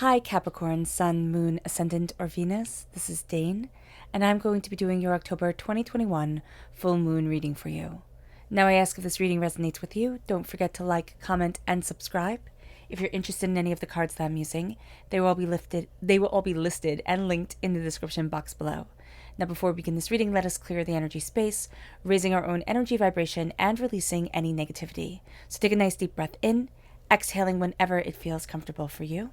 Hi Capricorn, Sun, Moon, Ascendant, or Venus. This is Dane, and I'm going to be doing your October 2021 full moon reading for you. Now I ask if this reading resonates with you, don't forget to like, comment, and subscribe. If you're interested in any of the cards that I'm using, they will all be listed and linked in the description box below. Now before we begin this reading, let us clear the energy space, raising our own energy vibration and releasing any negativity. So take a nice deep breath in, exhaling whenever it feels comfortable for you.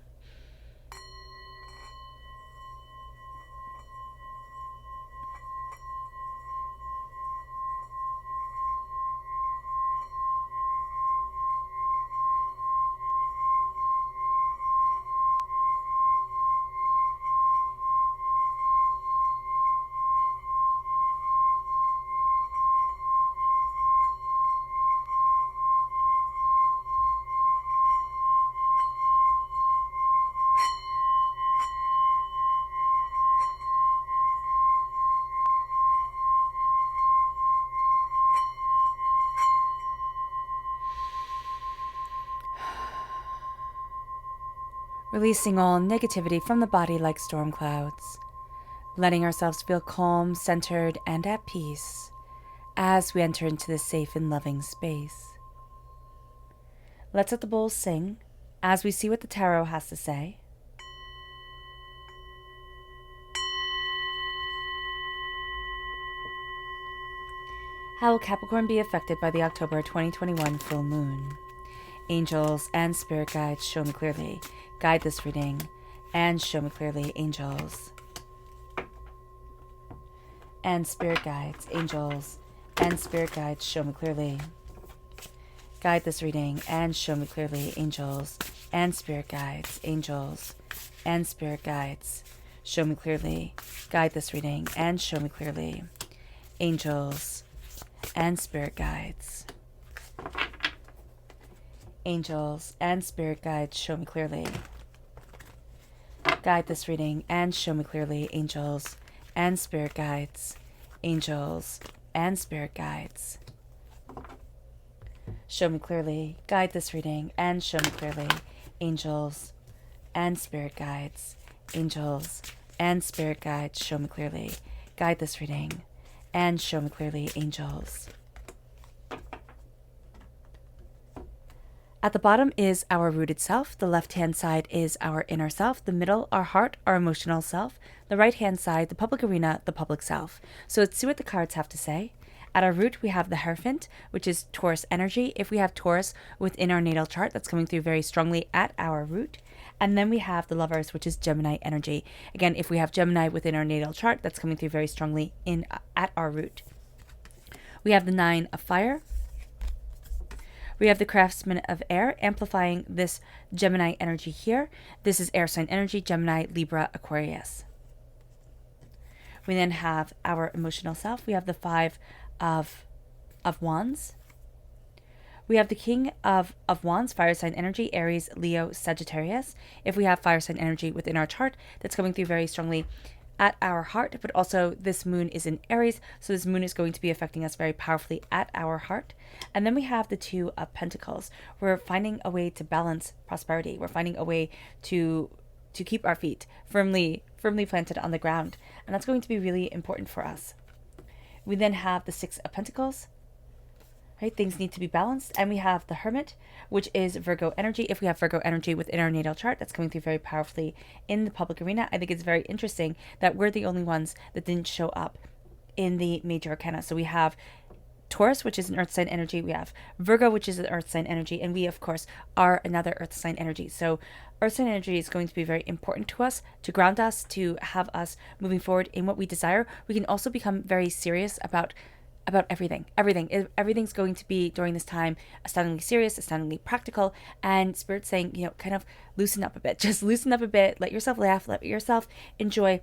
Releasing all negativity from the body like storm clouds, letting ourselves feel calm, centered, and at peace as we enter into this safe and loving space. Let's let the bowls sing as we see what the tarot has to say. How will Capricorn be affected by the October 2021 full moon? Angels and spirit guides, show me clearly. Guide this reading and show me clearly, angels and spirit guides, angels and spirit guides, show me clearly. Guide this reading and show me clearly, angels and spirit guides, angels and spirit guides, show me clearly. Guide this reading and show me clearly, angels and spirit guides. Angels and spirit guides, show me clearly. Guide this reading and show me clearly, angels and spirit guides, angels and spirit guides. Show me clearly. Guide this reading and show me clearly, angels and spirit guides, angels and spirit guides, show me clearly. Guide this reading and show me clearly, angels. At the bottom is our rooted self. The left-hand side is our inner self. The middle, our heart, our emotional self. The right-hand side, the public arena, the public self. So let's see what the cards have to say. At our root, we have the Hierophant, which is Taurus energy. If we have Taurus within our natal chart, that's coming through very strongly at our root. And then we have the Lovers, which is Gemini energy. Again, if we have Gemini within our natal chart, that's coming through very strongly at our root. We have the Nine of Fire. We have the Craftsman of Air, amplifying this Gemini energy here. This is air sign energy, Gemini, Libra, Aquarius. We then have our emotional self. We have the Five of Wands. We have the King of Wands, fire sign energy, Aries, Leo, Sagittarius. If we have fire sign energy within our chart, that's coming through very strongly at our heart, but also this moon is in Aries, so this moon is going to be affecting us very powerfully at our heart. And then we have the Two of Pentacles. We're finding a way to balance prosperity. We're finding a way to keep our feet firmly planted on the ground, and that's going to be really important for us. We then have the Six of Pentacles. Right, things need to be balanced. And we have the Hermit, which is Virgo energy. If we have Virgo energy within our natal chart, that's coming through very powerfully in the public arena. I think it's very interesting that we're the only ones that didn't show up in the major arcana. So we have Taurus, which is an earth sign energy. We have Virgo, which is an earth sign energy. And we, of course, are another earth sign energy. So earth sign energy is going to be very important to us, to ground us, to have us moving forward in what we desire. We can also become very serious about everything. Everything's going to be during this time astoundingly serious, astoundingly practical, and Spirit's saying, kind of loosen up a bit. Just loosen up a bit. Let yourself laugh. Let yourself enjoy.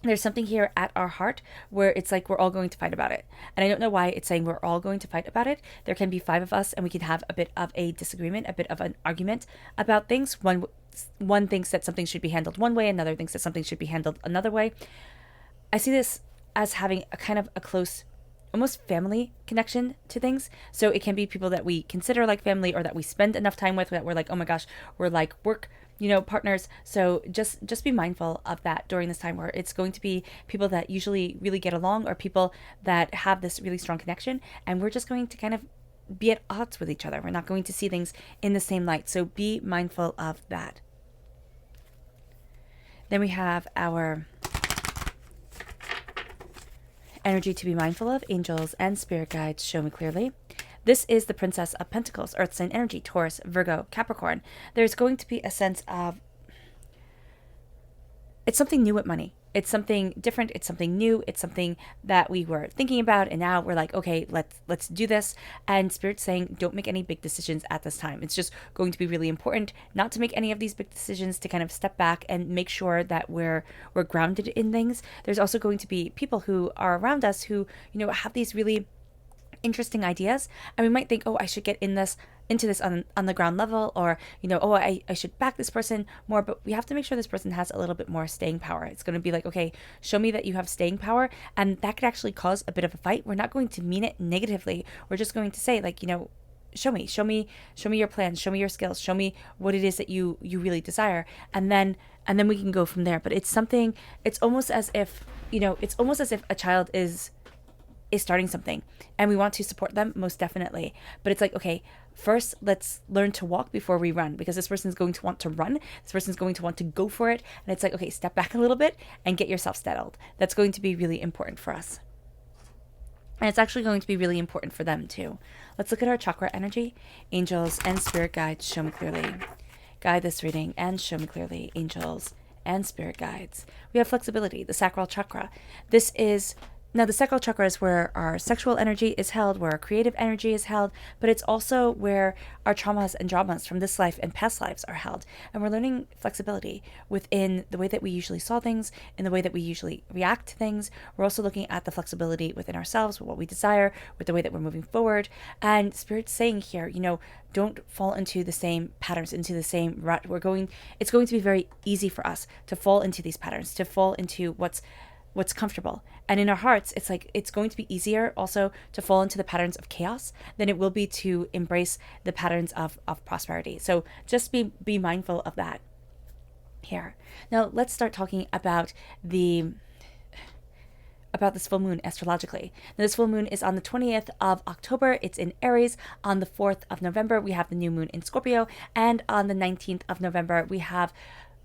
There's something here at our heart where it's like we're all going to fight about it. And I don't know why it's saying we're all going to fight about it. There can be five of us and we can have a bit of a disagreement, a bit of an argument about things. One thinks that something should be handled one way, another thinks that something should be handled another way. I see this as having a kind of a close almost family connection to things. So it can be people that we consider like family or that we spend enough time with that we're like, oh my gosh, we're like work, partners. So just be mindful of that during this time, where it's going to be people that usually really get along or people that have this really strong connection, and we're just going to kind of be at odds with each other. We're not going to see things in the same light. So be mindful of that. Then we have our energy to be mindful of. Angels and spirit guides, show me clearly. This is the Princess of Pentacles, Earth sign energy, Taurus, Virgo, Capricorn. There's going to be a sense of, it's something new with money. It's something different. It's something new. It's something that we were thinking about, and now we're like, okay, let's do this. And Spirit's saying, don't make any big decisions at this time. It's just going to be really important not to make any of these big decisions, to kind of step back and make sure that we're grounded in things. There's also going to be people who are around us who, have these really interesting ideas, and we might think, oh, I should get into this on the ground level, or oh, I should back this person more, but we have to make sure this person has a little bit more staying power. It's going to be like, okay, show me that you have staying power, and that could actually cause a bit of a fight. We're not going to mean it negatively. We're just going to say, like, show me your plans, show me your skills, show me what it is that you really desire, and then we can go from there. But it's almost as if a child is starting something and we want to support them, most definitely. But it's like, okay, first let's learn to walk before we run, because this person's going to want to run. This person's going to want to go for it. And it's like, okay, step back a little bit and get yourself settled. That's going to be really important for us. And it's actually going to be really important for them too. Let's look at our chakra energy. Angels and spirit guides, show me clearly. Guide this reading and show me clearly, angels and spirit guides. We have flexibility, the sacral chakra. Now, the sacral chakra is where our sexual energy is held, where our creative energy is held, but it's also where our traumas and dramas from this life and past lives are held. And we're learning flexibility within the way that we usually saw things, in the way that we usually react to things. We're also looking at the flexibility within ourselves, with what we desire, with the way that we're moving forward. And Spirit's saying here, don't fall into the same patterns, into the same rut. It's going to be very easy for us to fall into these patterns, to fall into what's comfortable. And in our hearts, it's like, it's going to be easier also to fall into the patterns of chaos than it will be to embrace the patterns of prosperity. So just be mindful of that here. Now let's start talking about this full moon astrologically. Now, this full moon is on the 20th of October. It's in Aries. On the 4th of November, we have the new moon in Scorpio. And on the 19th of November, we have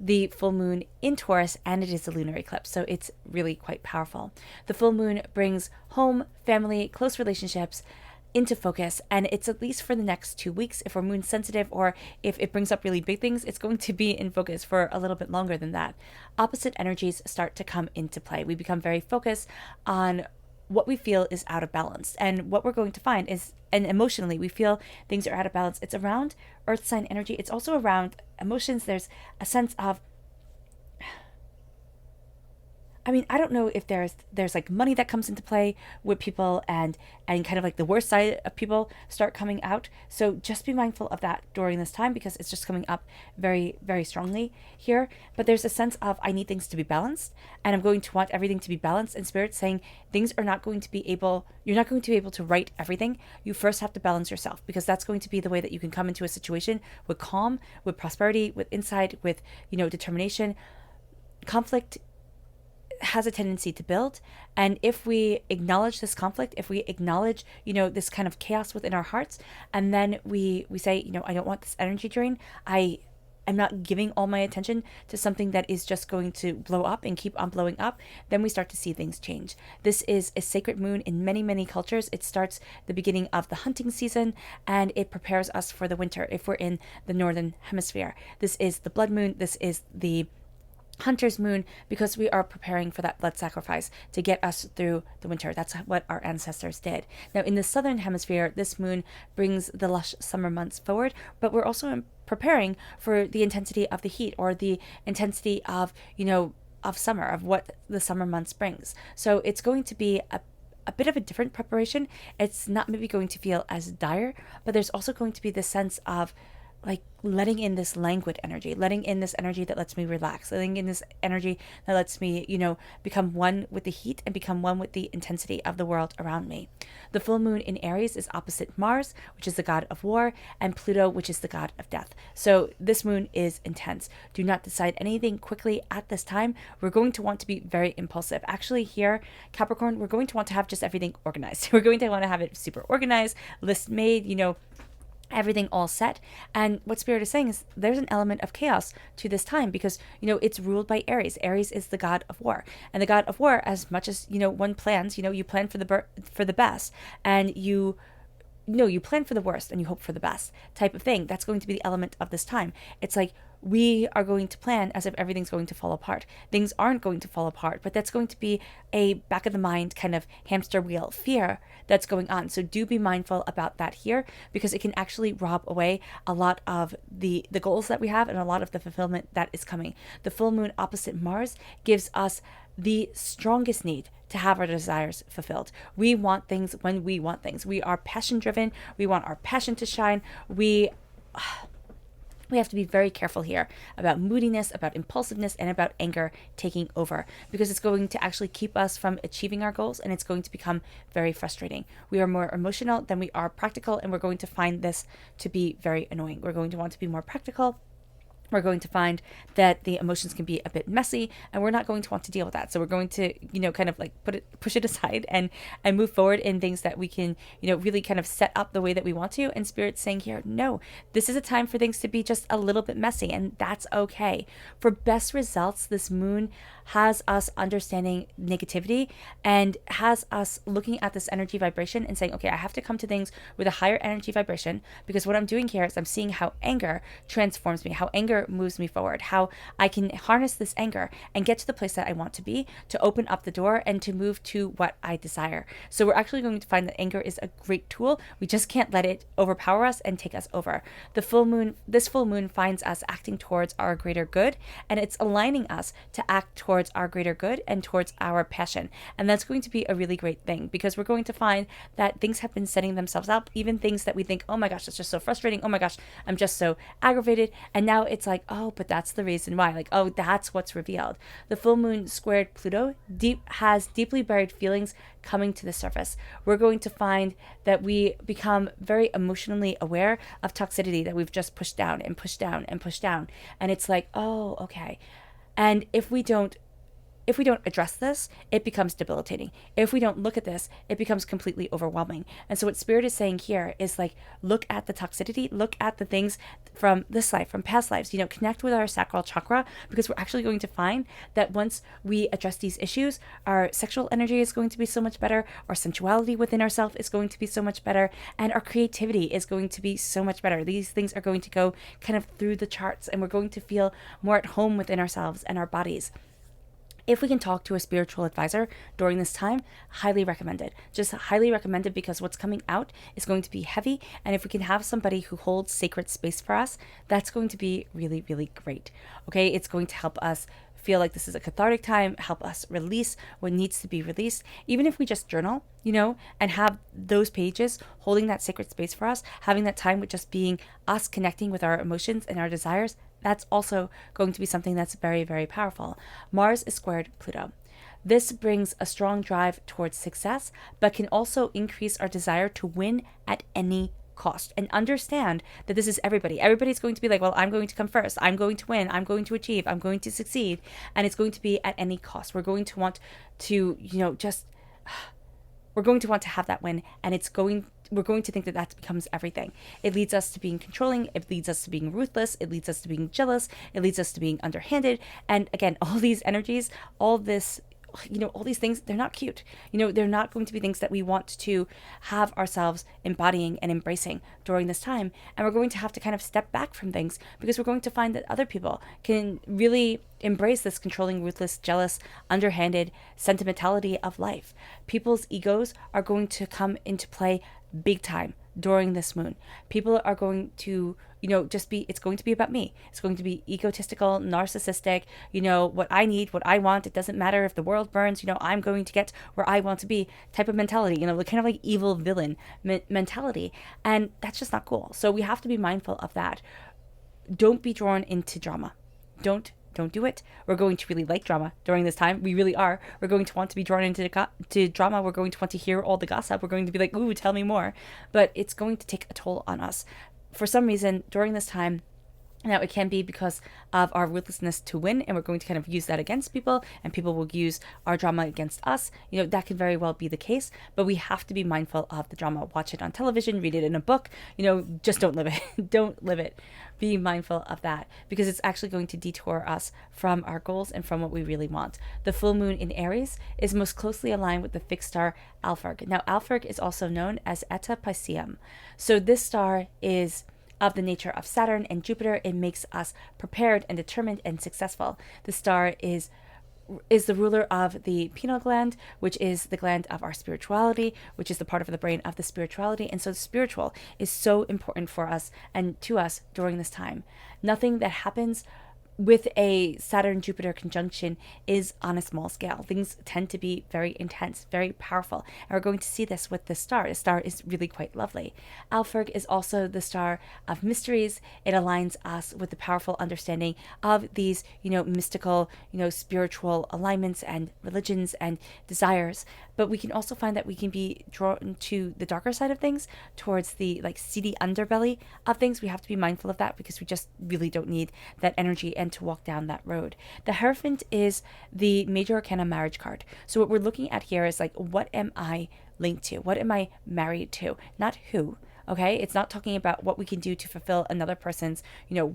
the full moon in Taurus, and it is a lunar eclipse, so it's really quite powerful. The full moon brings home, family, close relationships into focus, and it's at least for the next 2 weeks. If we're moon sensitive, or if it brings up really big things, it's going to be in focus for a little bit longer than that. Opposite energies start to come into play. We become very focused on what we feel is out of balance. And what we're going to find is, and emotionally, we feel things are out of balance. It's around earth sign energy. It's also around emotions. There's a sense of, I don't know if there's like money that comes into play with people, and kind of like the worst side of people start coming out. So just be mindful of that during this time, because it's just coming up very, very strongly here. But there's a sense of, I need things to be balanced, and I'm going to want everything to be balanced. And Spirit's saying you're not going to be able to right everything. You first have to balance yourself, because that's going to be the way that you can come into a situation with calm, with prosperity, with insight, with, determination. Conflict has a tendency to build, and if we acknowledge this conflict, if we acknowledge this kind of chaos within our hearts, and then we say, I don't want this energy drain, I'm not giving all my attention to something that is just going to blow up and keep on blowing up, then we start to see things change. This is a sacred moon in many, many cultures. It starts the beginning of the hunting season, and it prepares us for the winter if we're in the northern hemisphere. This is the blood moon. This is the hunter's moon, because we are preparing for that blood sacrifice to get us through the winter. That's what our ancestors did. Now, in the southern hemisphere, this moon brings the lush summer months forward, but we're also preparing for the intensity of the heat, or the intensity of summer, of what the summer months brings. So it's going to be a bit of a different preparation. It's not maybe going to feel as dire, but there's also going to be this sense of like letting in this languid energy, letting in this energy that lets me relax, letting in this energy that lets me, become one with the heat and become one with the intensity of the world around me. The full moon in Aries is opposite Mars, which is the god of war, and Pluto, which is the god of death. So this moon is intense. Do not decide anything quickly at this time. We're going to want to be very impulsive. Actually, here, Capricorn, we're going to want to have just everything organized. We're going to want to have it super organized, list made, everything all set. And what Spirit is saying is there's an element of chaos to this time because, it's ruled by Aries. Aries is the god of war. And the god of war, as much as, one plans, you plan for the best, and you plan for the worst and you hope for the best type of thing. That's going to be the element of this time. It's like we are going to plan as if everything's going to fall apart. Things aren't going to fall apart, but that's going to be a back of the mind kind of hamster wheel fear that's going on. So do be mindful about that here, because it can actually rob away a lot of the goals that we have and a lot of the fulfillment that is coming. The full moon opposite Mars gives us the strongest need to have our desires fulfilled. We want things when we want things. We are passion driven. We want our passion to shine. We have to be very careful here about moodiness, about impulsiveness, and about anger taking over, because it's going to actually keep us from achieving our goals, and it's going to become very frustrating. We are more emotional than we are practical, and we're going to find this to be very annoying. We're going to want to be more practical. We're going to find that the emotions can be a bit messy, and we're not going to want to deal with that. So we're going to, kind of like push it aside and move forward in things that we can, really kind of set up the way that we want to. And Spirit's saying here, no, this is a time for things to be just a little bit messy, and that's okay. For best results, this moon has us understanding negativity and has us looking at this energy vibration and saying, okay, I have to come to things with a higher energy vibration, because what I'm doing here is I'm seeing how anger transforms me, how anger moves me forward, how I can harness this anger and get to the place that I want to be, to open up the door and to move to what I desire. So we're actually going to find that anger is a great tool. We just can't let it overpower us and take us over. This full moon finds us acting towards our greater good, and it's aligning us to act towards our greater good and towards our passion. And that's going to be a really great thing, because we're going to find that things have been setting themselves up, even things that we think, oh my gosh, that's just so frustrating. Oh my gosh, I'm just so aggravated. And now it's like, oh, but that's the reason why. Like, oh, that's what's revealed. The full moon squared Pluto has deeply buried feelings coming to the surface. We're going to find that we become very emotionally aware of toxicity that we've just pushed down and pushed down and pushed down. And it's like, oh, okay. And if we don't address this, it becomes debilitating. If we don't look at this, it becomes completely overwhelming. And so what Spirit is saying here is like, look at the toxicity, look at the things from this life, from past lives, connect with our sacral chakra, because we're actually going to find that once we address these issues, our sexual energy is going to be so much better, our sensuality within ourselves is going to be so much better, and our creativity is going to be so much better. These things are going to go kind of through the charts, and we're going to feel more at home within ourselves and our bodies. If we can talk to a spiritual advisor during this time, highly recommended. Just highly recommended, because what's coming out is going to be heavy. And if we can have somebody who holds sacred space for us, that's going to be really, really great. Okay, it's going to help us feel like this is a cathartic time, help us release what needs to be released. Even if we just journal, and have those pages holding that sacred space for us, having that time with just being us connecting with our emotions and our desires, that's also going to be something that's very, very powerful. Mars is squared Pluto. This brings a strong drive towards success, but can also increase our desire to win at any cost. And understand that this is everybody. Everybody's going to be like, well, I'm going to come first. I'm going to win. I'm going to achieve. I'm going to succeed. And it's going to be at any cost. We're going to want to, we're going to want to have that win, and we're going to think that that becomes everything. It leads us to being controlling. It leads us to being ruthless. It leads us to being jealous. It leads us to being underhanded. And again, all these energies, all this, all these things, they're not cute. They're not going to be things that we want to have ourselves embodying and embracing during this time. And we're going to have to kind of step back from things, because we're going to find that other people can really embrace this controlling, ruthless, jealous, underhanded sentimentality of life. People's egos are going to come into play big time during this moon. People are going to, it's going to be about me. It's going to be egotistical, narcissistic, what I need, what I want. It doesn't matter if the world burns, I'm going to get where I want to be type of mentality, the kind of like evil villain mentality. And that's just not cool. So we have to be mindful of that. don't be drawn into drama. Don't do it. We're going to really like drama during this time. We really are. We're going to want to be drawn into to drama. We're going to want to hear all the gossip. We're going to be like, ooh, tell me more. But it's going to take a toll on us. For some reason, during this time, now, it can be because of our ruthlessness to win, and we're going to kind of use that against people, and people will use our drama against us. That can very well be the case, but we have to be mindful of the drama. Watch it on television, read it in a book, just don't live it. Don't live it. Be mindful of that, because it's actually going to detour us from our goals and from what we really want. The full moon in Aries is most closely aligned with the fixed star Alphard. Now, Alphard is also known as Eta Pisceum. So this star is of the nature of Saturn and Jupiter. It makes us prepared and determined and successful. The star is the ruler of the pineal gland, which is the gland of our spirituality, which is the part of the brain of the spirituality. And so the spiritual is so important for us and to us during this time. Nothing that happens with a Saturn-Jupiter conjunction is on a small scale. Things tend to be very intense, very powerful. And we're going to see this with this star. The star is really quite lovely. Alphard is also the star of mysteries. It aligns us with the powerful understanding of these, mystical, spiritual alignments and religions and desires. But we can also find that we can be drawn to the darker side of things, towards the seedy underbelly of things. We have to be mindful of that, because we just really don't need that energy and to walk down that road. The Hierophant is the major arcana marriage card. So what we're looking at here is what am I linked to? What am I married to? Not who. Okay, it's not talking about what we can do to fulfill another person's,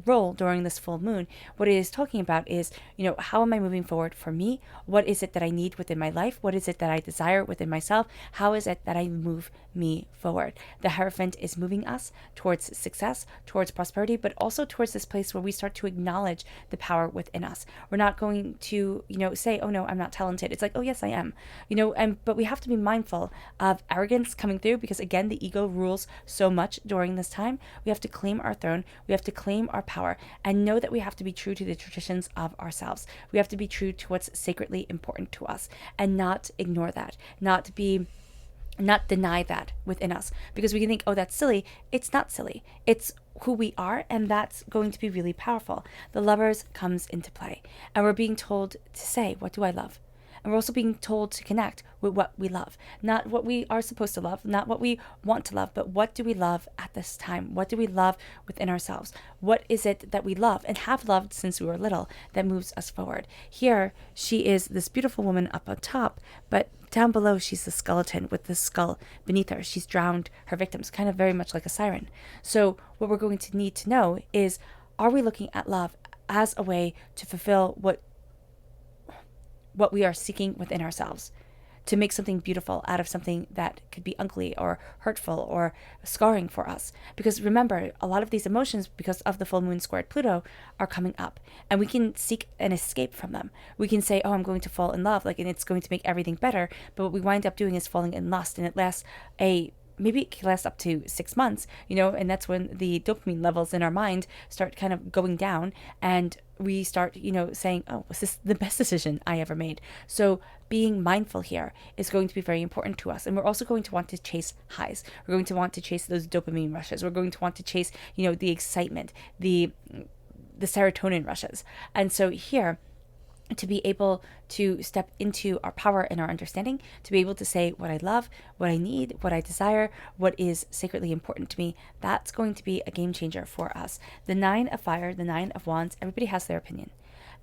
role during this full moon. What it is talking about is, how am I moving forward for me? What is it that I need within my life? What is it that I desire within myself? How is it that I move me forward? The Hierophant is moving us towards success, towards prosperity, but also towards this place where we start to acknowledge the power within us. We're not going to, say, oh no, I'm not talented. It's oh yes, I am, but we have to be mindful of arrogance coming through, because again, the ego rules so much during this time. We have to claim our throne. We have to claim our power, and know that we have to be true to the traditions of ourselves. We have to be true to what's sacredly important to us, and not ignore that, not deny that within us, because we can think, oh, that's silly. It's not silly. It's who we are, and that's going to be really powerful. The Lovers comes into play, and we're being told to say, what do I love? And we're also being told to connect with what we love. Not what we are supposed to love, not what we want to love, but what do we love at this time? What do we love within ourselves? What is it that we love and have loved since we were little that moves us forward? Here, she is this beautiful woman up on top, but down below, she's the skeleton with the skull beneath her. She's drowned her victims, kind of very much like a siren. So what we're going to need to know is, are we looking at love as a way to fulfill what we are seeking within ourselves, to make something beautiful out of something that could be ugly or hurtful or scarring for us? Because remember, a lot of these emotions, because of the full moon squared Pluto, are coming up, and we can seek an escape from them. We can say, oh, I'm going to fall in love, and it's going to make everything better. But what we wind up doing is falling in lust, and it lasts maybe it can last up to 6 months, and that's when the dopamine levels in our mind start kind of going down, and we start, saying, oh, was this the best decision I ever made? So being mindful here is going to be very important to us. And we're also going to want to chase highs. We're going to want to chase those dopamine rushes. We're going to want to chase, the excitement, the serotonin rushes. And so here, to be able to step into our power and our understanding, to be able to say what I love, what I need, what I desire, what is sacredly important to me, that's going to be a game changer for us. The 9 of Fire, the 9 of Wands, everybody has their opinion.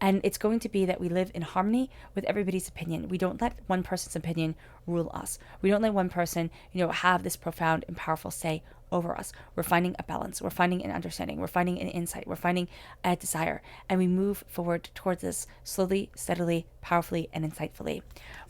And it's going to be that we live in harmony with everybody's opinion. We don't let one person's opinion rule us. We don't let one person, have this profound and powerful say over us. We're finding a balance. We're finding an understanding. We're finding an insight. We're finding a desire. And we move forward towards this slowly, steadily, powerfully, and insightfully.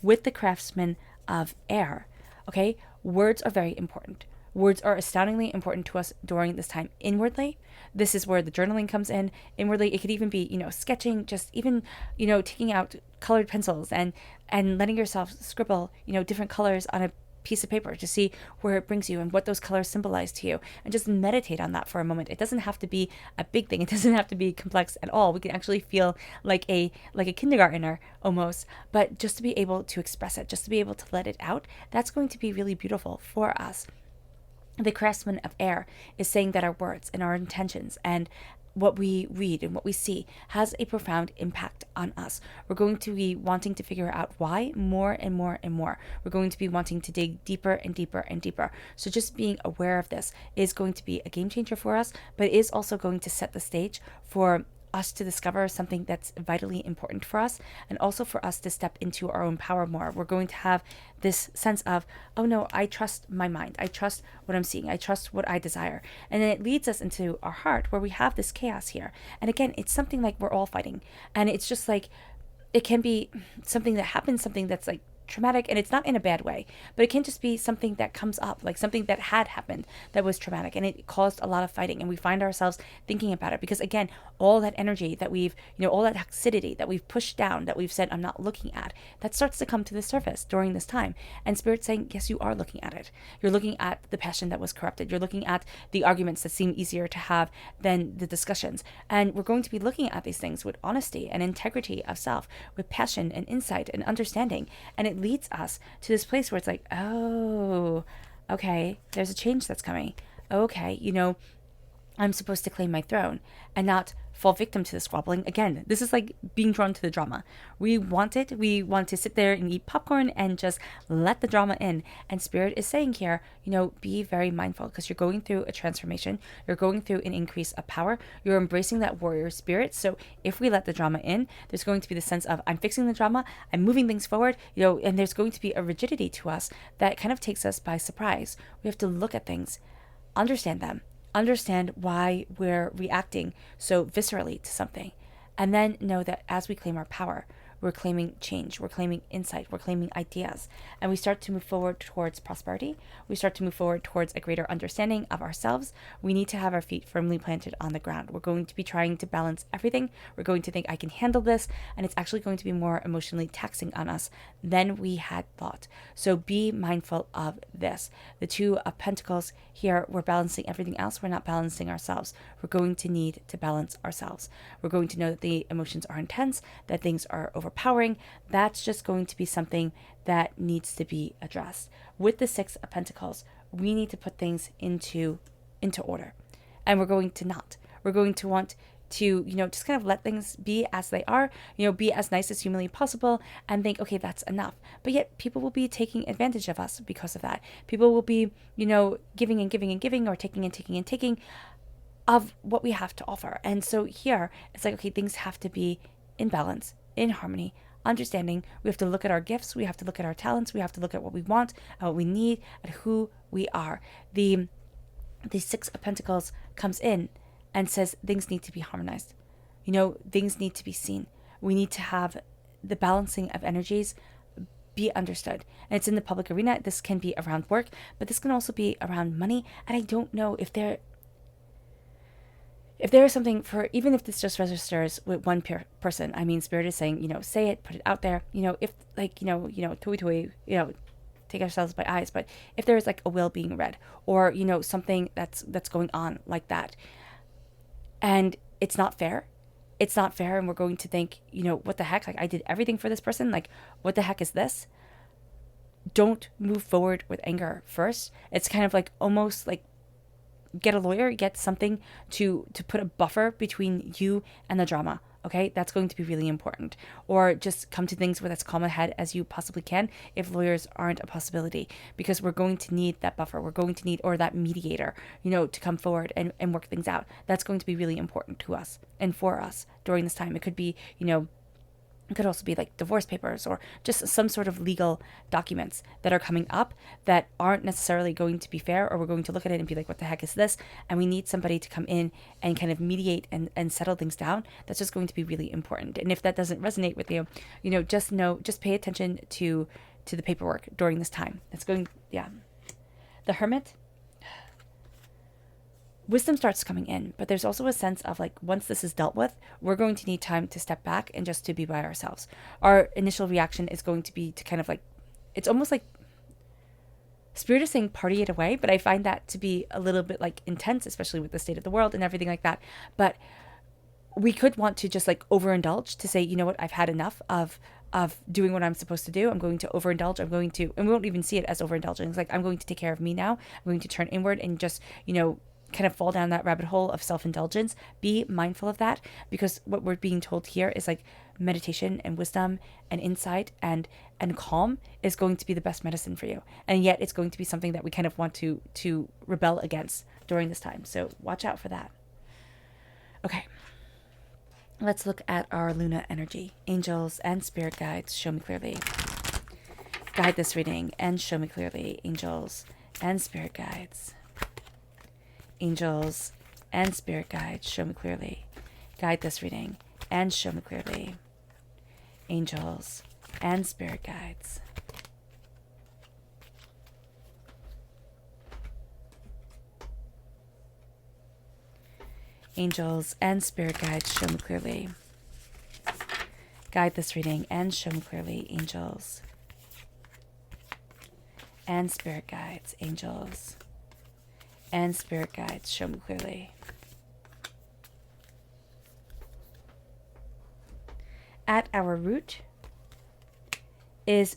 With the Craftsman of Air, okay, words are very important. Words are astoundingly important to us during this time. Inwardly, this is where the journaling comes in. Inwardly, it could even be, sketching, just even, taking out colored pencils and letting yourself scribble, different colors on a piece of paper to see where it brings you and what those colors symbolize to you, and just meditate on that for a moment. It doesn't have to be a big thing. It doesn't have to be complex at all. We can actually feel like a kindergartner almost, but just to be able to express it, just to be able to let it out, that's going to be really beautiful for us. The Craftsman of Air is saying that our words and our intentions and what we read and what we see has a profound impact on us. We're going to be wanting to figure out why more and more and more. We're going to be wanting to dig deeper and deeper and deeper. So just being aware of this is going to be a game changer for us, but it is also going to set the stage for us to discover something that's vitally important for us, and also for us to step into our own power more. We're going to have this sense of, oh no, I trust my mind. I trust what I'm seeing. I trust what I desire. And then it leads us into our heart where we have this chaos here. And again, it's something like we're all fighting. And it's just like, it can be something that happens, something that's like traumatic, and it's not in a bad way, but it can just be something that comes up, like something that had happened that was traumatic, and it caused a lot of fighting, and we find ourselves thinking about it because, again, all that energy that we've, all that toxicity that we've pushed down, that we've said I'm not looking at, that starts to come to the surface during this time. And Spirit's saying, yes, you are looking at it. You're looking at the passion that was corrupted. You're looking at the arguments that seem easier to have than the discussions. And we're going to be looking at these things with honesty and integrity of self, with passion and insight and understanding. And it leads us to this place where it's like, oh, okay, there's a change that's coming. Okay, I'm supposed to claim my throne and not fall victim to the squabbling. Again, this is like being drawn to the drama. We want it. We want to sit there and eat popcorn and just let the drama in. And Spirit is saying here, be very mindful because you're going through a transformation. You're going through an increase of power. You're embracing that warrior spirit. So if we let the drama in, there's going to be the sense of I'm fixing the drama, I'm moving things forward, and there's going to be a rigidity to us that kind of takes us by surprise. We have to look at things, understand them, understand why we're reacting so viscerally to something, and then know that as we claim our power, we're claiming change, we're claiming insight, we're claiming ideas, and we start to move forward towards prosperity. We start to move forward towards a greater understanding of ourselves. We need to have our feet firmly planted on the ground. We're going to be trying to balance everything. We're going to think, I can handle this, and it's actually going to be more emotionally taxing on us than we had thought. So be mindful of this. The Two of Pentacles here, we're balancing everything else. We're not balancing ourselves. We're going to need to balance ourselves. We're going to know that the emotions are intense, that things are overpowering. That's just going to be something that needs to be addressed. With the Six of Pentacles, we need to put things into order. And we're going to not. We're going to want to, just kind of let things be as they are, be as nice as humanly possible and think, okay, that's enough. But yet people will be taking advantage of us because of that. People will be, giving and giving and giving, or taking and taking and taking of what we have to offer. And so here it's like, okay, things have to be in balance, in harmony, understanding. We have to look at our gifts. We have to look at our talents. We have to look at what we want, at what we need, at who we are. The Six of Pentacles comes in and says things need to be harmonized. Things need to be seen. We need to have the balancing of energies be understood. And it's in the public arena. This can be around work, but this can also be around money. And I don't know if there is something for, even if this just registers with one person. I mean, Spirit is saying, say it, put it out there. If like, tui, take ourselves by eyes. But if there is like a will being read, or, something that's going on like that, and it's not fair, and we're going to think, what the heck, like I did everything for this person, like what the heck is this? Don't move forward with anger first. It's kind of like almost like get a lawyer, get something to put a buffer between you and the drama. Okay, that's going to be really important. Or just come to things with as calm a head as you possibly can if lawyers aren't a possibility, because we're going to need that buffer. We're going to need, or that mediator, to come forward and work things out. That's going to be really important to us and for us during this time. It could be, it could also be like divorce papers, or just some sort of legal documents that are coming up that aren't necessarily going to be fair, or we're going to look at it and be like, what the heck is this? And we need somebody to come in and kind of mediate and settle things down. That's just going to be really important. And if that doesn't resonate with you, just pay attention to the paperwork during this time. It's going, yeah. The Hermit, wisdom starts coming in, but there's also a sense of like, once this is dealt with, we're going to need time to step back and just to be by ourselves. Our initial reaction is going to be to kind of like, it's almost like Spirit is saying party it away, but I find that to be a little bit like intense, especially with the state of the world and everything like that. But we could want to just like overindulge, to say, you know what, I've had enough of doing what I'm supposed to do. I'm going to overindulge. And we won't even see it as overindulging. It's like, I'm going to take care of me now. I'm going to turn inward and just, kind of fall down that rabbit hole of self-indulgence, be mindful of that, because what we're being told here is like meditation and wisdom and insight and calm is going to be the best medicine for you. And yet it's going to be something that we kind of want to rebel against during this time. So watch out for that. Okay. Let's look at our Luna energy. Angels and spirit guides, show me clearly. Guide this reading and show me clearly. Angels and spirit guides. Angels and spirit guides, show me clearly. Guide this reading and show me clearly. Angels and spirit guides. Angels and spirit guides, show me clearly. Guide this reading and show me clearly. Angels and spirit guides. Angels and spirit guides, show me clearly. At our root is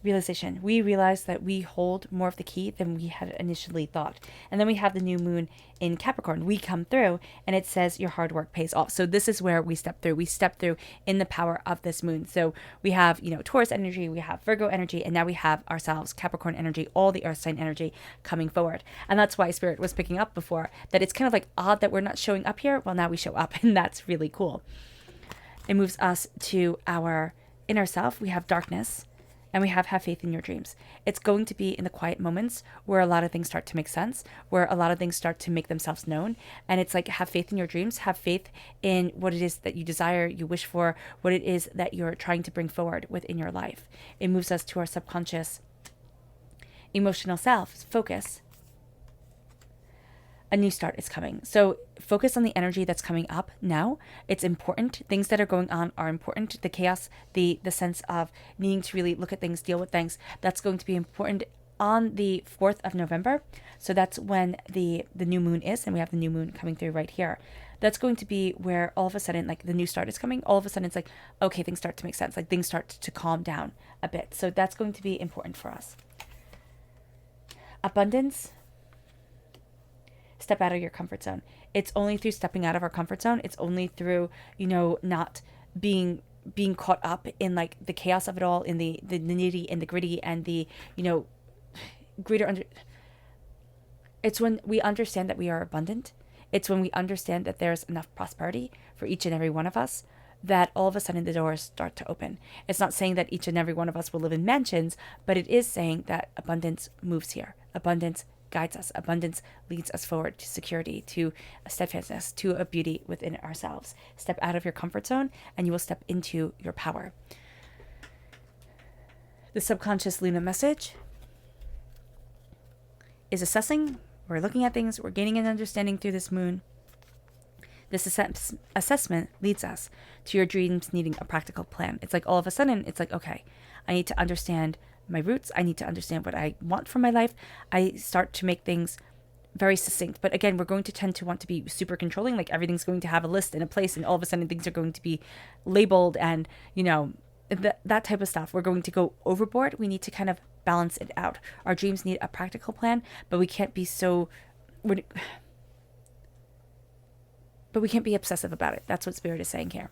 realization. We realize that we hold more of the key than we had initially thought. And then we have the new moon in Capricorn. We come through and it says your hard work pays off. So this is where we step through. We step through in the power of this moon. So we have, Taurus energy, we have Virgo energy, and now we have ourselves, Capricorn energy, all the earth sign energy coming forward. And that's why Spirit was picking up before, that it's kind of like odd that we're not showing up here. Well, now we show up, and that's really cool. It moves us to our inner self. We have darkness. And we have faith in your dreams. It's going to be in the quiet moments where a lot of things start to make sense, where a lot of things start to make themselves known. And it's like, have faith in your dreams, have faith in what it is that you desire, you wish for, what it is that you're trying to bring forward within your life. It moves us to our subconscious emotional self, focus. A new start is coming. So focus on the energy that's coming up now. It's important. Things that are going on are important. The chaos, the sense of needing to really look at things, deal with things, that's going to be important on the 4th of November. So that's when the new moon is, and we have the new moon coming through right here. That's going to be where all of a sudden, like, the new start is coming. All of a sudden it's like, okay, things start to make sense. Like, things start to calm down a bit. So that's going to be important for us. Abundance. Step out of your comfort zone. It's only through stepping out of our comfort zone. It's only through, not being caught up in like the chaos of it all, in the nitty and the gritty and the, it's when we understand that we are abundant. It's when we understand that there's enough prosperity for each and every one of us, that all of a sudden the doors start to open. It's not saying that each and every one of us will live in mansions, but it is saying that abundance moves here. Abundance guides us. Abundance leads us forward to security, to a steadfastness, to a beauty within ourselves. Step out of your comfort zone and you will step into your power. The subconscious Luna message is assessing. We're looking at things. We're gaining an understanding through this moon. This assessment leads us to your dreams needing a practical plan. It's like all of a sudden, it's like, okay, I need to understand my roots. I need to understand what I want from my life. I start to make things very succinct. But again, we're going to tend to want to be super controlling. Like, everything's going to have a list and a place, and all of a sudden things are going to be labeled and, that type of stuff. We're going to go overboard. We need to kind of balance it out. Our dreams need a practical plan, but we can't be but we can't be obsessive about it. That's what Spirit is saying here.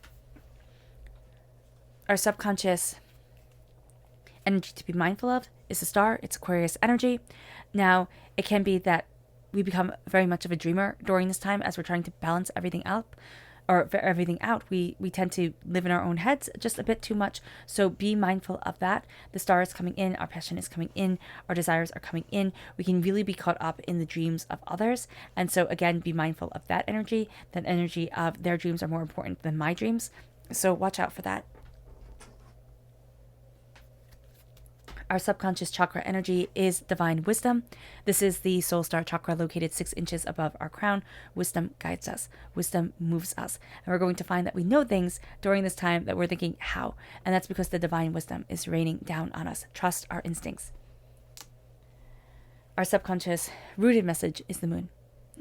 Our subconscious energy to be mindful of is the star. It's Aquarius energy. Now, it can be that we become very much of a dreamer during this time as we're trying to balance everything out. We tend to live in our own heads just a bit too much. So be mindful of that. The star is coming in. Our passion is coming in. Our desires are coming in. We can really be caught up in the dreams of others. And so again, be mindful of that energy. That energy of their dreams are more important than my dreams. So watch out for that. Our subconscious chakra energy is divine wisdom. This is the soul star chakra located 6 inches above our crown. Wisdom guides us. Wisdom moves us. And we're going to find that we know things during this time that we're thinking, how? And that's because the divine wisdom is raining down on us. Trust our instincts. Our subconscious rooted message is the moon.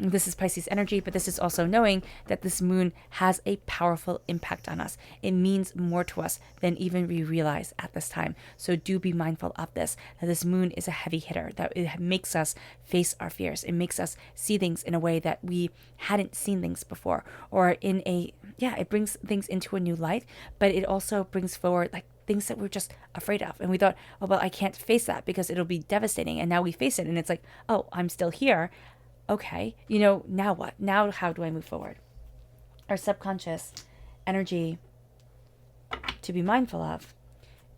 This is Pisces energy, but this is also knowing that this moon has a powerful impact on us. It means more to us than even we realize at this time. So do be mindful of this, that this moon is a heavy hitter, that it makes us face our fears. It makes us see things in a way that we hadn't seen things before, or it brings things into a new light, but it also brings forward like things that we're just afraid of. And we thought, oh, well, I can't face that because it'll be devastating. And now we face it and it's like, oh, I'm still here. Okay, now what? Now how do I move forward? Our subconscious energy to be mindful of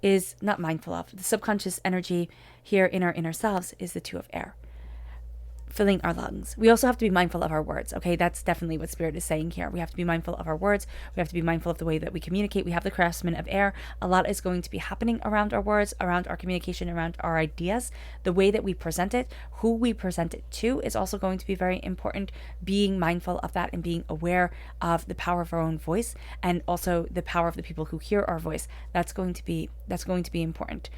is not mindful of. The subconscious energy here in our inner selves is the two of air, filling our lungs. We also have to be mindful of our words. Okay, that's definitely what Spirit is saying here. We have to be mindful of our words. We have to be mindful of the way that we communicate. We have the craftsman of air. A lot is going to be happening around our words, around our communication, around our ideas. The way that we present it, who we present it to is also going to be very important. Being mindful of that and being aware of the power of our own voice and also the power of the people who hear our voice. That's going to be important.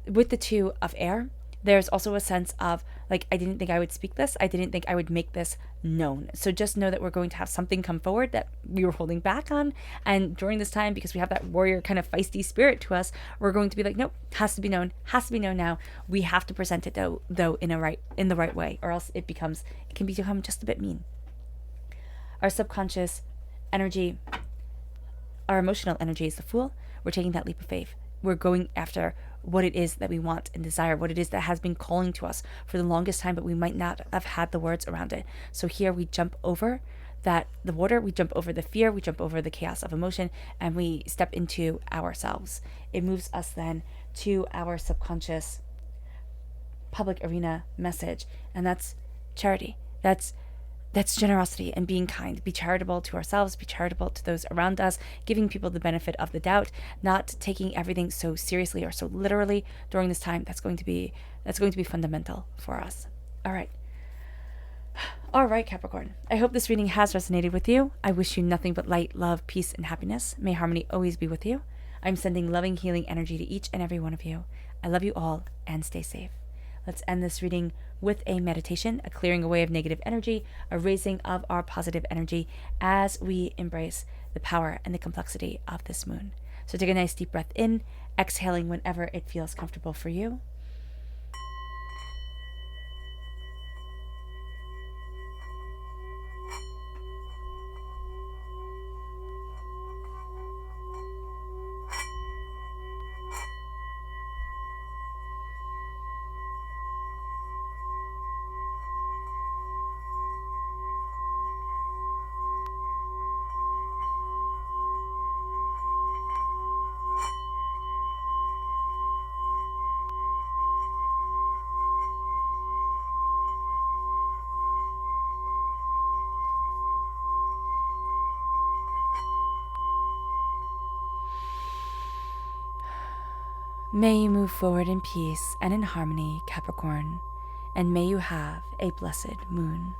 With the two of air, there's also a sense of like, I didn't think I would speak this. I didn't think I would make this known. So just know that we're going to have something come forward that we were holding back on. And during this time, because we have that warrior kind of feisty spirit to us, we're going to be like, nope, has to be known now. We have to present it though in the right way, or else it can become just a bit mean. Our subconscious energy, our emotional energy is the Fool. We're taking that leap of faith. We're going after what it is that we want and desire, what it is that has been calling to us for the longest time, but we might not have had the words around it. So here we jump over the water, we jump over the fear, we jump over the chaos of emotion, and we step into ourselves. It moves us then to our subconscious public arena message, and that's charity. That's generosity and being kind. Be charitable to ourselves, be charitable to those around us, giving people the benefit of the doubt, not taking everything so seriously or so literally during this time. That's going to be fundamental for us. All right, Capricorn. I hope this reading has resonated with you. I wish you nothing but light, love, peace, and happiness. May harmony always be with you. I'm sending loving, healing energy to each and every one of you. I love you all and stay safe. Let's end this reading with a meditation, a clearing away of negative energy, a raising of our positive energy as we embrace the power and the complexity of this moon. So take a nice deep breath in, exhaling whenever it feels comfortable for you. May you move forward in peace and in harmony, Capricorn, and may you have a blessed moon.